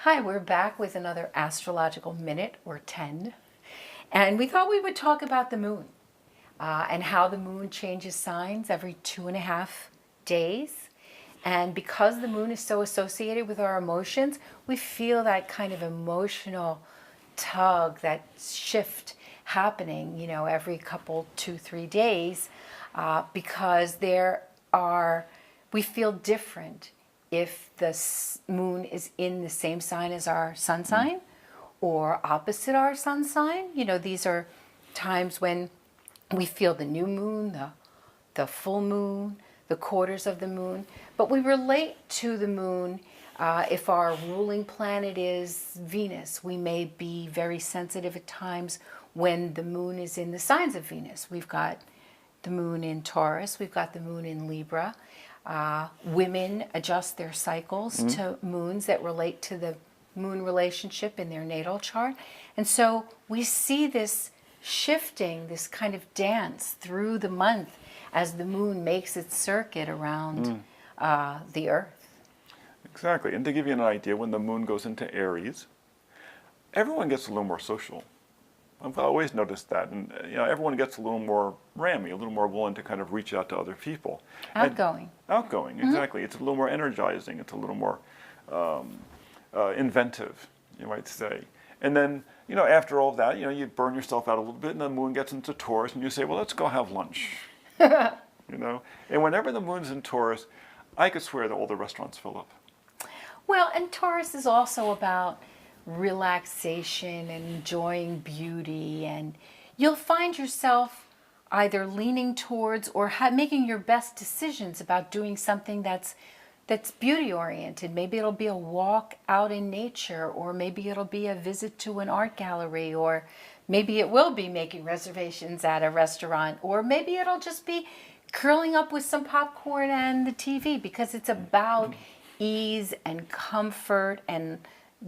Hi, we're back with another astrological minute or 10. And we thought we would talk about the moon and how the moon changes signs every 2.5 days. And because the moon is so associated with our emotions, we feel that kind of emotional tug, that shift happening, every couple, 2-3 days, because we feel different if the moon is in the same sign as our sun sign or opposite our sun sign. These are times when we feel the new moon, the full moon, the quarters of the moon. But we relate to the moon. If our ruling planet is Venus, we may be very sensitive at times when the moon is in the signs of Venus. We've got the moon in Taurus, we've got the moon in Libra. Women adjust their cycles to moons that relate to the moon relationship in their natal chart. And so we see this shifting, this kind of dance through the month as the moon makes its circuit around the Earth. Exactly. And to give you an idea, when the moon goes into Aries, everyone gets a little more social. I've always noticed that, and everyone gets a little more rammy, a little more willing to kind of reach out to other people. Outgoing. Outgoing, exactly. It's a little more energizing. It's a little more inventive, you might say. And then, after all of that, you burn yourself out a little bit, and the moon gets into Taurus, and you say, well, let's go have lunch. And whenever the moon's in Taurus, I could swear that all the restaurants fill up. Well, and Taurus is also about relaxation and enjoying beauty, and you'll find yourself either leaning towards or making your best decisions about doing something that's beauty oriented. Maybe it'll be a walk out in nature, or maybe it'll be a visit to an art gallery, or maybe it will be making reservations at a restaurant, or maybe it'll just be curling up with some popcorn and the TV, because it's about ease and comfort and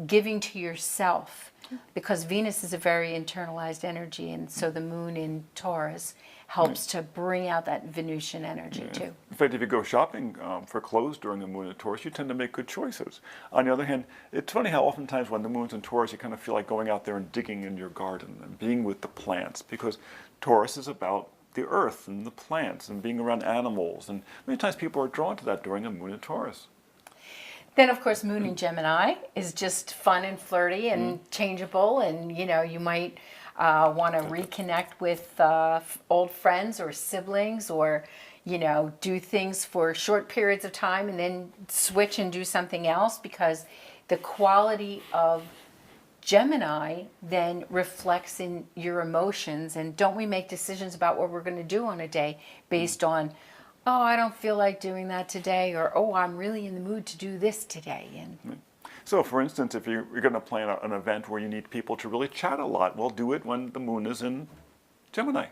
giving to yourself, because Venus is a very internalized energy, and so the moon in Taurus helps to bring out that Venusian energy too. In fact, if you go shopping for clothes during the moon in Taurus, you tend to make good choices. On the other hand, it's funny how oftentimes when the moon's in Taurus, you kind of feel like going out there and digging in your garden and being with the plants, because Taurus is about the earth and the plants and being around animals, and many times people are drawn to that during a moon in Taurus. Then, of course, moon in Gemini is just fun and flirty and changeable, and you might want to reconnect with old friends or siblings, or do things for short periods of time and then switch and do something else, because the quality of Gemini then reflects in your emotions. And don't we make decisions about what we're going to do on a day based on, oh, I don't feel like doing that today, or oh, I'm really in the mood to do this today. And so, for instance, if you're going to plan an event where you need people to really chat a lot, well, do it when the moon is in Gemini.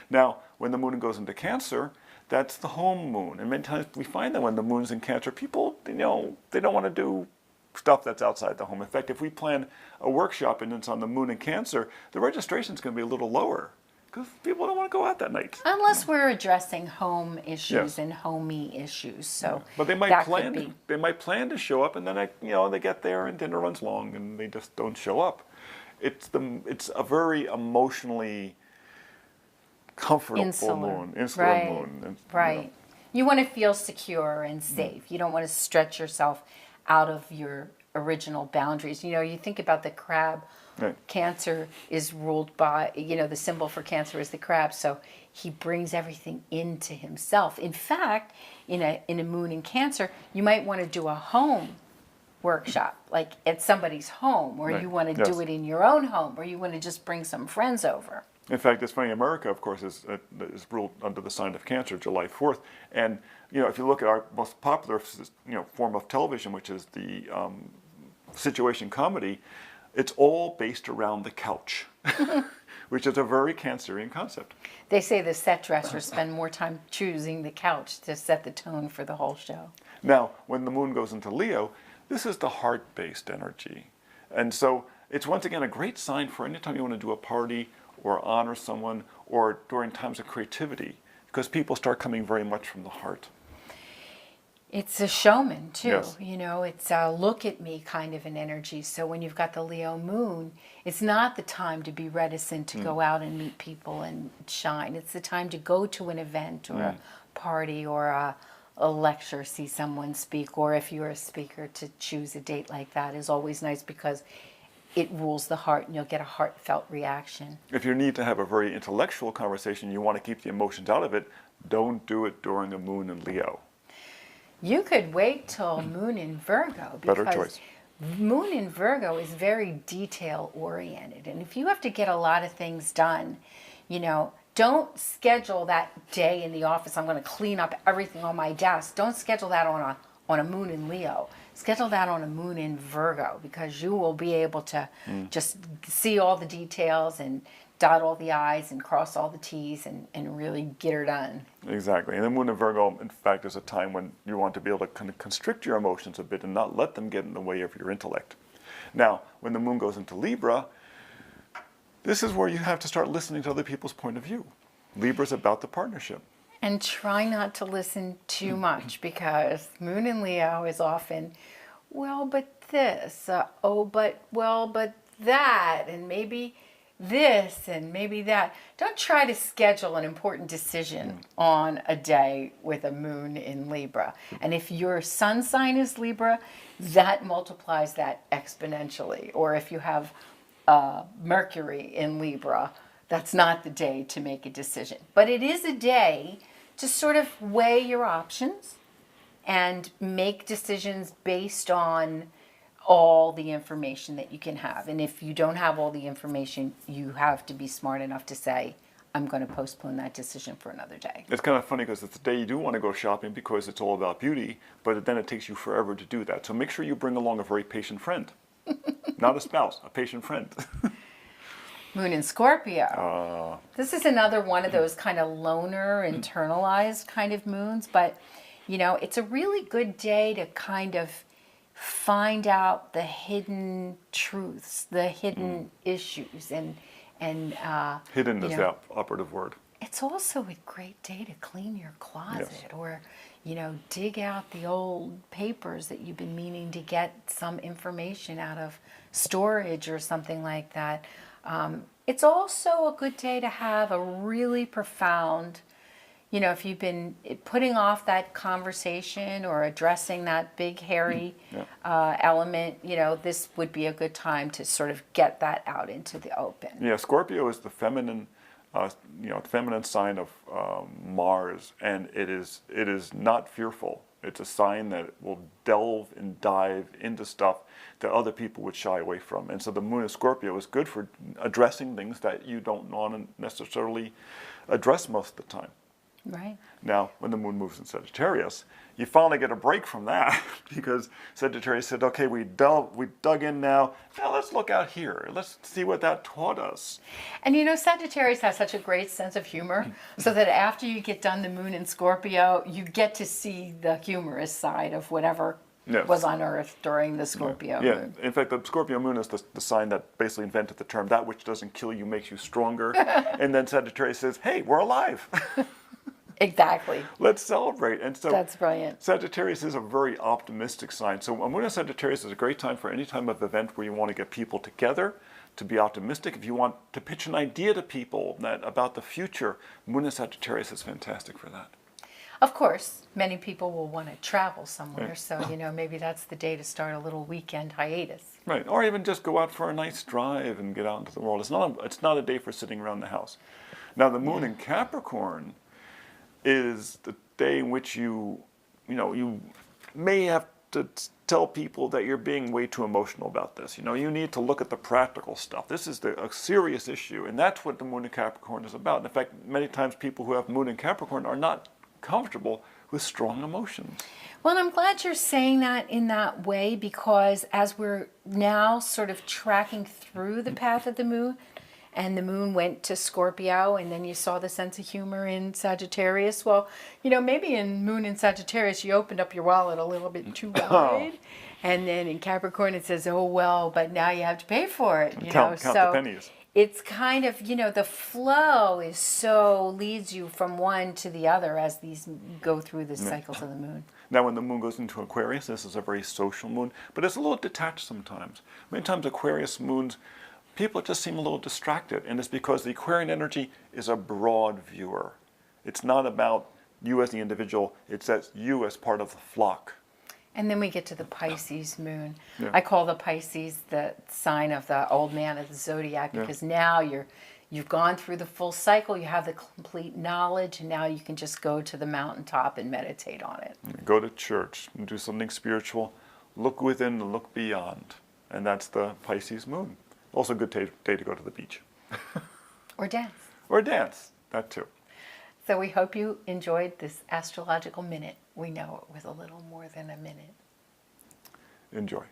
Now, when the moon goes into Cancer, that's the home moon. And many times we find that when the moon's in Cancer, people, they don't want to do stuff that's outside the home. In fact, if we plan a workshop and it's on the moon in Cancer, the registration's going to be a little lower, because people don't want to go out that night. Unless we're addressing home issues and homey issues, so but they might that plan. could be. They might plan to show up, and then they get there and dinner runs long, and they just don't show up. It's a very emotionally comfortable moon, insular moon. And, right. You want to feel secure and safe. You don't want to stretch yourself out of your original boundaries. You think about the crab. Right. Cancer is ruled by, the symbol for Cancer is the crab, so he brings everything into himself. In fact, in a moon in Cancer, you might want to do a home workshop, like at somebody's home, or you want to do it in your own home, or you want to just bring some friends over. In fact, it's funny, America, of course, is ruled under the sign of Cancer, July 4th. And, if you look at our most popular, form of television, which is the situation comedy, it's all based around the couch, which is a very Cancerian concept. They say the set dressers spend more time choosing the couch to set the tone for the whole show. Now, when the moon goes into Leo, this is the heart-based energy. And so it's once again a great sign for anytime you want to do a party or honor someone, or during times of creativity, because people start coming very much from the heart. It's a showman too, Yes. it's a look at me kind of an energy. So when you've got the Leo moon, it's not the time to be reticent to go out and meet people and shine. It's the time to go to an event or a party or a lecture, see someone speak, or if you're a speaker, to choose a date like that is always nice because it rules the heart and you'll get a heartfelt reaction. If you need to have a very intellectual conversation, you want to keep the emotions out of it, don't do it during a moon in Leo. You could wait till moon in Virgo because Better choice. moon in Virgo is very detail oriented. And if you have to get a lot of things done, don't schedule that day in the office. I'm going to clean up everything on my desk. Don't schedule that on a moon in Leo. Schedule that on a moon in Virgo because you will be able to just see all the details and dot all the I's and cross all the T's and really get her done. Exactly. And the moon in Virgo, in fact, is a time when you want to be able to kind of constrict your emotions a bit and not let them get in the way of your intellect. Now, when the moon goes into Libra, this is where you have to start listening to other people's point of view. Libra's about the partnership. And try not to listen too much because moon in Leo is often, well, but this, but that, and maybe this and maybe that. Don't try to schedule an important decision on a day with a moon in Libra. And if your sun sign is Libra, that multiplies that exponentially. Or if you have Mercury in Libra, that's not the day to make a decision. But it is a day to sort of weigh your options and make decisions based on all the information that you can have. And if you don't have all the information, you have to be smart enough to say, I'm going to postpone that decision for another day. It's kind of funny because it's the day you do want to go shopping because it's all about beauty, but then it takes you forever to do that. So make sure you bring along a very patient friend. Not a spouse, a patient friend. Moon in Scorpio. This is another one of those kind of loner, internalized kind of moons, but it's a really good day to kind of find out the hidden truths, the hidden issues, and Hidden is the operative word. It's also a great day to clean your closet or, dig out the old papers that you've been meaning to get some information out of storage or something like that. It's also a good day to have a really profound, if you've been putting off that conversation or addressing that big, hairy element, this would be a good time to sort of get that out into the open. Yeah, Scorpio is the feminine, feminine sign of Mars, and it is not fearful. It's a sign that will delve and dive into stuff that other people would shy away from. And so the moon in Scorpio is good for addressing things that you don't want to necessarily address most of the time. Right. Now, when the moon moves in Sagittarius, you finally get a break from that because Sagittarius said, okay, we dug in now let's look out here. Let's see what that taught us. And Sagittarius has such a great sense of humor, so that after you get done the moon in Scorpio, you get to see the humorous side of whatever was unearthed during the Scorpio moon. In fact, the Scorpio moon is the sign that basically invented the term, that which doesn't kill you makes you stronger. And then Sagittarius says, hey, we're alive. Exactly. Let's celebrate. And so that's brilliant. Sagittarius is a very optimistic sign. So a moon in Sagittarius is a great time for any time of event where you want to get people together, to be optimistic. If you want to pitch an idea to people about the future, moon in Sagittarius is fantastic for that. Of course, many people will want to travel somewhere, so maybe that's the day to start a little weekend hiatus. Right, or even just go out for a nice drive and get out into the world. It's not a day for sitting around the house. Now, the moon in Capricorn is the day in which you may have to tell people that you're being way too emotional about this. You need to look at the practical stuff. This is a serious issue, and that's what the moon in Capricorn is about. In fact, many times people who have moon in Capricorn are not comfortable with strong emotions. Well, I'm glad you're saying that in that way, because as we're now sort of tracking through the path of the moon, and the moon went to Scorpio, and then you saw the sense of humor in Sagittarius. Well, maybe in moon in Sagittarius, you opened up your wallet a little bit too wide. And then in Capricorn, it says, oh, well, but now you have to pay for it. Count the pennies. it's kind of, the flow is leads you from one to the other as these go through the cycles of the moon. Now, when the moon goes into Aquarius, this is a very social moon, but it's a little detached sometimes. Many times Aquarius moons, people just seem a little distracted, and it's because the Aquarian energy is a broad viewer. It's not about you as the individual, it's that you as part of the flock. And then we get to the Pisces moon. Yeah. I call the Pisces the sign of the old man of the zodiac, because now you've gone through the full cycle, you have the complete knowledge, and now you can just go to the mountaintop and meditate on it. Go to church and do something spiritual, look within and look beyond. And that's the Pisces moon. Also a good day to go to the beach. Or dance. Or dance, that too. So we hope you enjoyed this astrological minute. We know it was a little more than a minute. Enjoy.